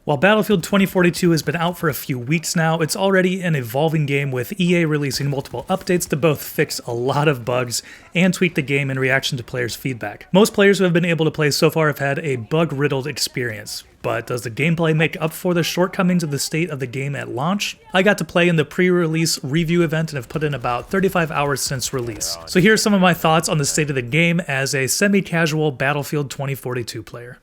While Battlefield 2042 has been out for a few weeks now, it's already an evolving game with EA releasing multiple updates to both fix a lot of bugs and tweak the game in reaction to players' feedback. Most players who have been able to play so far have had a bug-riddled experience. But does the gameplay make up for the shortcomings of the state of the game at launch? I got to play in the pre-release review event and have put in about 35 hours since release. So here are some of my thoughts on the state of the game as a semi-casual Battlefield 2042 player.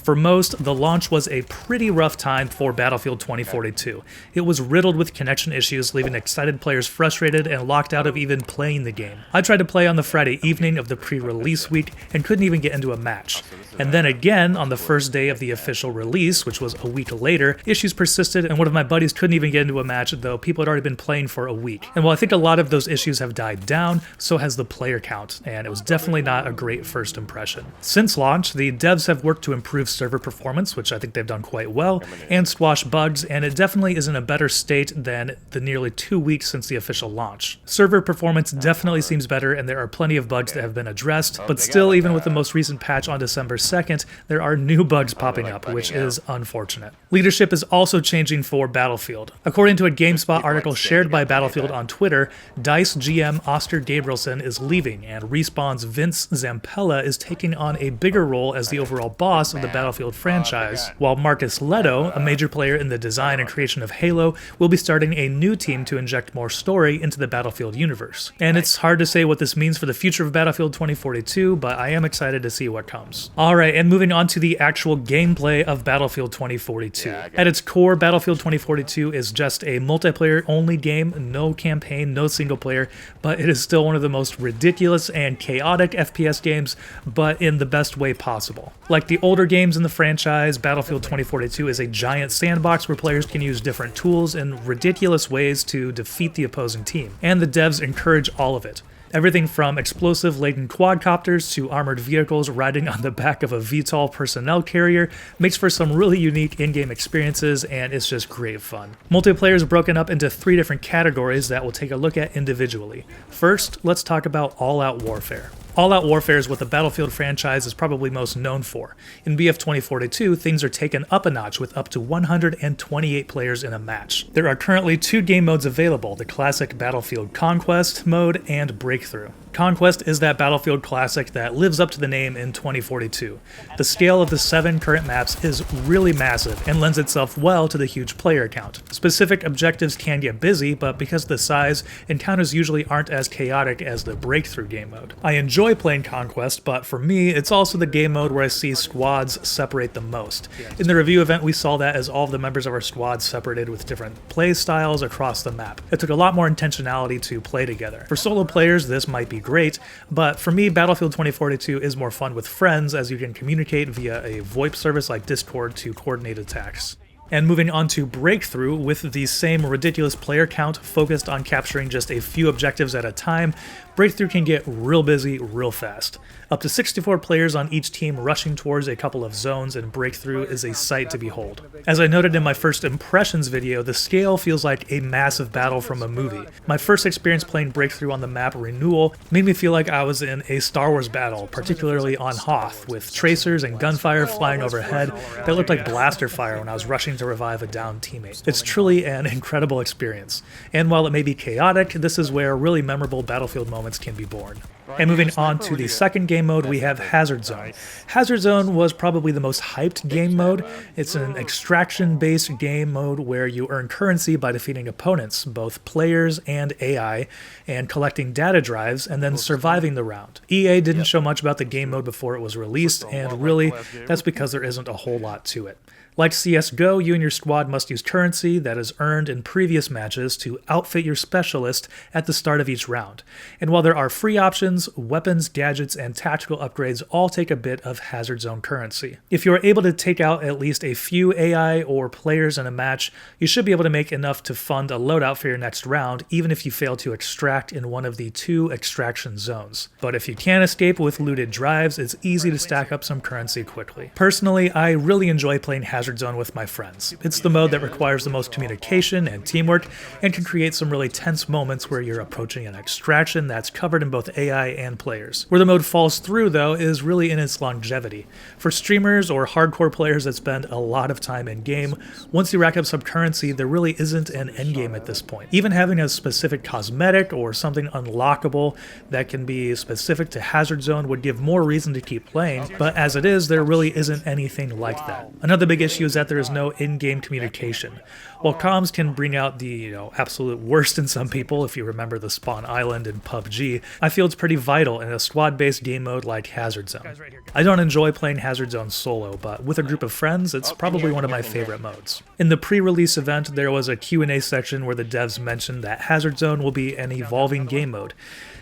For most, the launch was a pretty rough time for Battlefield 2042. It was riddled with connection issues, leaving excited players frustrated and locked out of even playing the game. I tried to play on the Friday evening of the pre-release week and couldn't even get into a match. And then again, on the first day of the official release, which was a week later, issues persisted and one of my buddies couldn't even get into a match, though people had already been playing for a week. And while I think a lot of those issues have died down, so has the player count, and it was definitely not a great first impression. Since launch, the devs have worked to improve server performance, which I think they've done quite well, and squash bugs, and it definitely is in a better state than the nearly 2 weeks since the official launch. Server performance definitely seems better, and there are plenty of bugs that have been addressed, but still, even with the most recent patch on December 2nd, there are new bugs popping up, which is unfortunate. Leadership is also changing for Battlefield. According to a GameSpot article shared by Battlefield on Twitter, DICE GM Oscar Gabrielson is leaving, and Respawn's Vince Zampella is taking on a bigger role as the overall boss of the Battlefield franchise, while Marcus Leto, a major player in the design and creation of Halo, will be starting a new team to inject more story into the Battlefield universe. And it's hard to say what this means for the future of Battlefield 2042, but I am excited to see what comes. Alright, and moving on to the actual gameplay of Battlefield 2042. At its core, Battlefield 2042 is just a multiplayer-only game, no campaign, no single player, but it is still one of the most ridiculous and chaotic FPS games, but in the best way possible. Like the older games in the franchise, Battlefield 2042 is a giant sandbox where players can use different tools in ridiculous ways to defeat the opposing team, and the devs encourage all of it. Everything from explosive-laden quadcopters to armored vehicles riding on the back of a VTOL personnel carrier makes for some really unique in-game experiences, and it's just great fun. Multiplayer is broken up into 3 different categories that we'll take a look at individually. First, let's talk about all-out warfare. All-out warfare is what the Battlefield franchise is probably most known for. In BF 2042, things are taken up a notch with up to 128 players in a match. There are currently 2 game modes available, the classic Battlefield Conquest mode and Breakthrough. Conquest is that Battlefield classic that lives up to the name in 2042. The scale of the 7 current maps is really massive and lends itself well to the huge player count. Specific objectives can get busy, but because of the size, encounters usually aren't as chaotic as the Breakthrough game mode. I enjoy playing Conquest, but for me, it's also the game mode where I see squads separate the most. In the review event, we saw that as all of the members of our squad separated with different play styles across the map. It took a lot more intentionality to play together. For solo players, this might be great, but for me, Battlefield 2042 is more fun with friends as you can communicate via a VoIP service like Discord to coordinate attacks. And moving on to Breakthrough, with the same ridiculous player count focused on capturing just a few objectives at a time, Breakthrough can get real busy real fast. Up to 64 players on each team rushing towards a couple of zones, and Breakthrough is a sight to behold. As I noted in my first impressions video, the scale feels like a massive battle from a movie. My first experience playing Breakthrough on the map Renewal made me feel like I was in a Star Wars battle, particularly on Hoth, with tracers and gunfire flying overhead that looked like blaster fire when I was rushing to revive a downed teammate. It's truly an incredible experience, and while it may be chaotic, this is where really memorable Battlefield moments can be born. And moving on to the second game mode, we have Hazard Zone. Hazard Zone was probably the most hyped game mode. It's an extraction-based game mode where you earn currency by defeating opponents, both players and AI, and collecting data drives, and then surviving the round. EA didn't show much about the game mode before it was released, and really, that's because there isn't a whole lot to it. Like CSGO, you and your squad must use currency that is earned in previous matches to outfit your specialist at the start of each round. And while there are free options, weapons, gadgets, and tactical upgrades all take a bit of Hazard Zone currency. If you are able to take out at least a few AI or players in a match, you should be able to make enough to fund a loadout for your next round, even if you fail to extract in one of the 2 extraction zones. But if you can escape with looted drives, it's easy to stack up some currency quickly. Personally, I really enjoy playing Hazard Zone with my friends. It's the mode that requires the most communication and teamwork and can create some really tense moments where you're approaching an extraction that's covered in both AI and players. Where the mode falls through, though, is really in its longevity. For streamers or hardcore players that spend a lot of time in-game, once you rack up some currency, there really isn't an endgame at this point. Even having a specific cosmetic or something unlockable that can be specific to Hazard Zone would give more reason to keep playing, but as it is, there really isn't anything like that. Another big issue is that there is no in-game communication. While comms can bring out the absolute worst in some people, if you remember the Spawn Island in PUBG, I feel it's pretty vital in a squad-based game mode like Hazard Zone. I don't enjoy playing Hazard Zone solo, but with a group of friends, it's probably one of my favorite modes. In the pre-release event, there was a Q&A section where the devs mentioned that Hazard Zone will be an evolving game mode.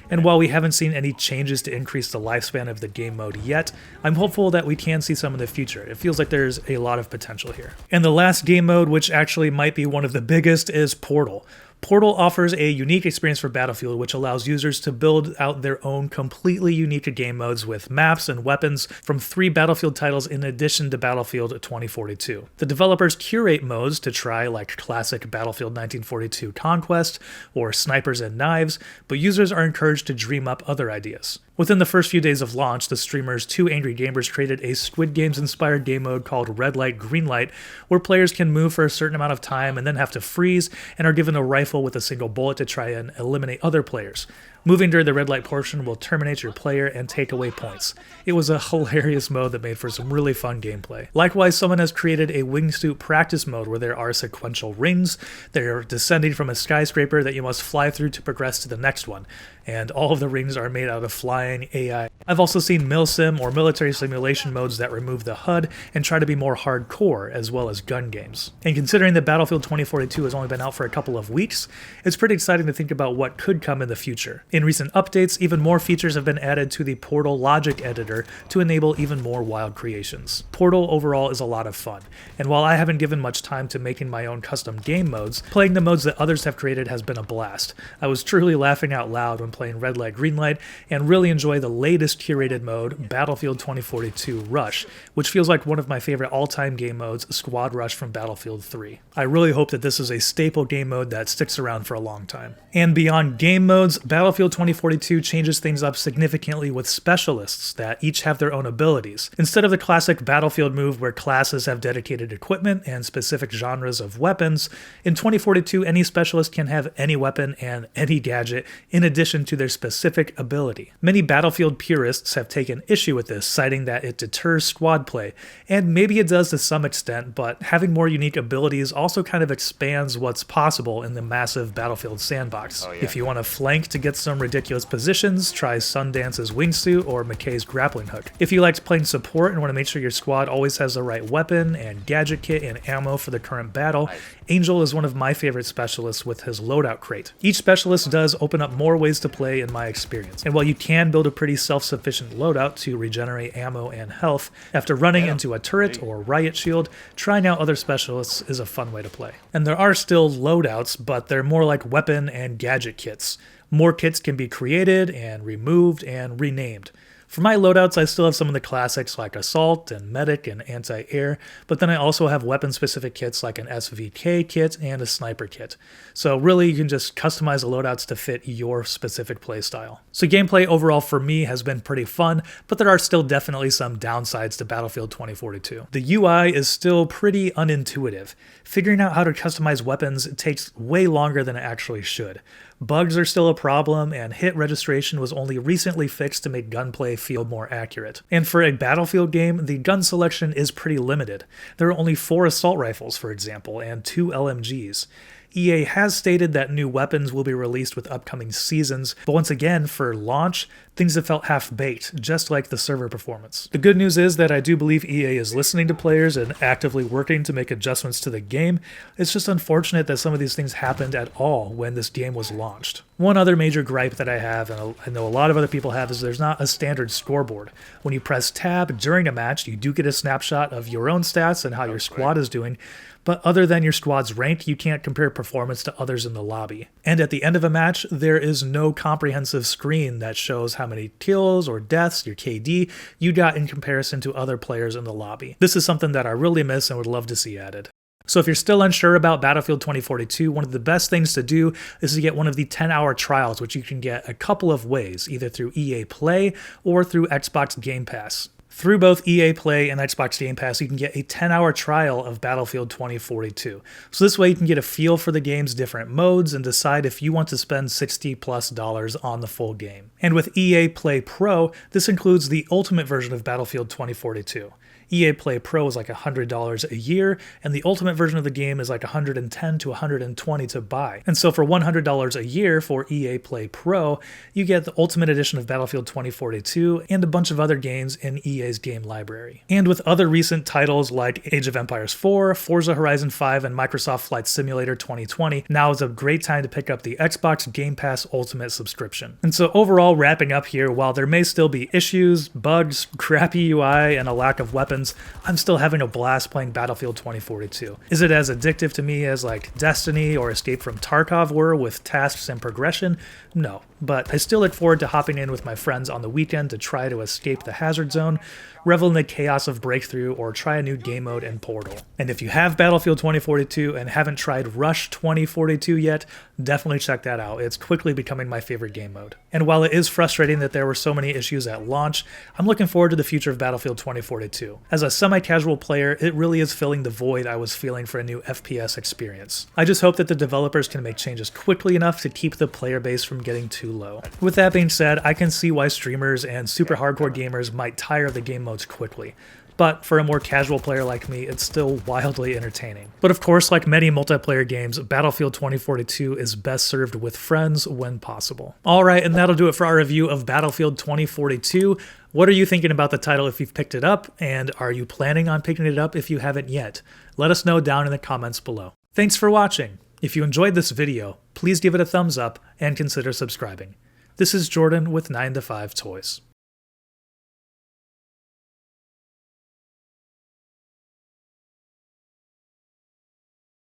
And while we haven't seen any changes to increase the lifespan of the game mode yet, I'm hopeful that we can see some in the future. It feels like there's a lot of potential here. And the last game mode, which actually might be one of the biggest, is Portal. Portal offers a unique experience for Battlefield, which allows users to build out their own completely unique game modes with maps and weapons from 3 Battlefield titles in addition to Battlefield 2042. The developers curate modes to try, like classic Battlefield 1942 Conquest or Snipers and Knives, but users are encouraged to dream up other ideas. Within the first few days of launch, the streamers 2 Angry Gamers created a Squid Games-inspired game mode called Red Light, Green Light, where players can move for a certain amount of time and then have to freeze and are given a rifle with a single bullet to try and eliminate other players. Moving during the red light portion will terminate your player and take away points. It was a hilarious mode that made for some really fun gameplay. Likewise, someone has created a wingsuit practice mode where there are sequential rings. They're descending from a skyscraper that you must fly through to progress to the next one. And all of the rings are made out of flying AI. I've also seen milsim or military simulation modes that remove the HUD and try to be more hardcore, as well as gun games. And considering that Battlefield 2042 has only been out for a couple of weeks, it's pretty exciting to think about what could come in the future. In recent updates, even more features have been added to the Portal logic editor to enable even more wild creations. Portal overall is a lot of fun, and while I haven't given much time to making my own custom game modes, playing the modes that others have created has been a blast. I was truly laughing out loud when playing Red Light, Green Light, and really enjoy the latest curated mode, Battlefield 2042 Rush, which feels like one of my favorite all-time game modes, Squad Rush from Battlefield 3. I really hope that this is a staple game mode that sticks around for a long time. And beyond game modes, Battlefield 2042 changes things up significantly with specialists that each have their own abilities. Instead of the classic Battlefield move where classes have dedicated equipment and specific genres of weapons, in 2042 any specialist can have any weapon and any gadget in addition to their specific ability. Many Battlefield purists have taken issue with this, citing that it deters squad play, and maybe it does to some extent, but having more unique abilities also kind of expands what's possible in the massive Battlefield sandbox. If you want to flank to get some ridiculous positions, try Sundance's wingsuit or McKay's grappling hook. If you liked playing support and want to make sure your squad always has the right weapon and gadget kit and ammo for the current battle, Angel is one of my favorite specialists with his loadout crate. Each specialist does open up more ways to play in my experience, and while you can build a pretty self-sufficient loadout to regenerate ammo and health, after running into a turret or riot shield, trying out other specialists is a fun way to play. And there are still loadouts, but they're more like weapon and gadget kits. More kits can be created and removed and renamed. For my loadouts, I still have some of the classics like Assault and Medic and Anti-Air, but then I also have weapon-specific kits like an SVK kit and a Sniper kit. So really, you can just customize the loadouts to fit your specific playstyle. So gameplay overall for me has been pretty fun, but there are still definitely some downsides to Battlefield 2042. The UI is still pretty unintuitive. Figuring out how to customize weapons takes way longer than it actually should. Bugs are still a problem, and hit registration was only recently fixed to make gunplay feel more accurate. And for a Battlefield game, the gun selection is pretty limited. There are only 4 assault rifles, for example, and 2 LMGs. EA has stated that new weapons will be released with upcoming seasons, but once again, for launch, things have felt half-baked, just like the server performance. The good news is that I do believe EA is listening to players and actively working to make adjustments to the game. It's just unfortunate that some of these things happened at all when this game was launched. One other major gripe that I have, and I know a lot of other people have, is there's not a standard scoreboard. When you press tab during a match, you do get a snapshot of your own stats and how your squad is doing, but other than your squad's rank, you can't compare performance to others in the lobby. And at the end of a match, there is no comprehensive screen that shows how many kills or deaths, your KD, you got in comparison to other players in the lobby. This is something that I really miss and would love to see added. So if you're still unsure about Battlefield 2042, one of the best things to do is to get one of the 10-hour trials, which you can get a couple of ways, either through EA Play or through Xbox Game Pass. Through both EA Play and Xbox Game Pass, you can get a 10-hour trial of Battlefield 2042. So this way you can get a feel for the game's different modes and decide if you want to spend $60+ on the full game. And with EA Play Pro, this includes the ultimate version of Battlefield 2042. EA Play Pro is like $100 a year, and the ultimate version of the game is like $110 to $120 to buy. And so for $100 a year for EA Play Pro, you get the ultimate edition of Battlefield 2042 and a bunch of other games in EA's game library. And with other recent titles like Age of Empires 4, Forza Horizon 5, and Microsoft Flight Simulator 2020, now is a great time to pick up the Xbox Game Pass Ultimate subscription. And so overall, wrapping up here, while there may still be issues, bugs, crappy UI, and a lack of weapons, I'm still having a blast playing Battlefield 2042. Is it as addictive to me as like Destiny or Escape from Tarkov were with tasks and progression? No, but I still look forward to hopping in with my friends on the weekend to try to escape the hazard zone, revel in the chaos of Breakthrough, or try a new game mode in Portal. And if you have Battlefield 2042 and haven't tried Rush 2042 yet, definitely check that out. It's quickly becoming my favorite game mode. And while it is frustrating that there were so many issues at launch, I'm looking forward to the future of Battlefield 2042. As a semi-casual player, it really is filling the void I was feeling for a new FPS experience. I just hope that the developers can make changes quickly enough to keep the player base from getting too low. With that being said, I can see why streamers and super hardcore gamers might tire of the game modes quickly. But for a more casual player like me, it's still wildly entertaining. But of course, like many multiplayer games, Battlefield 2042 is best served with friends when possible. Alright, and that'll do it for our review of Battlefield 2042. What are you thinking about the title if you've picked it up, and are you planning on picking it up if you haven't yet? Let us know down in the comments below. Thanks for watching! If you enjoyed this video, please give it a thumbs up and consider subscribing. This is Jordan with 9to5 Toys.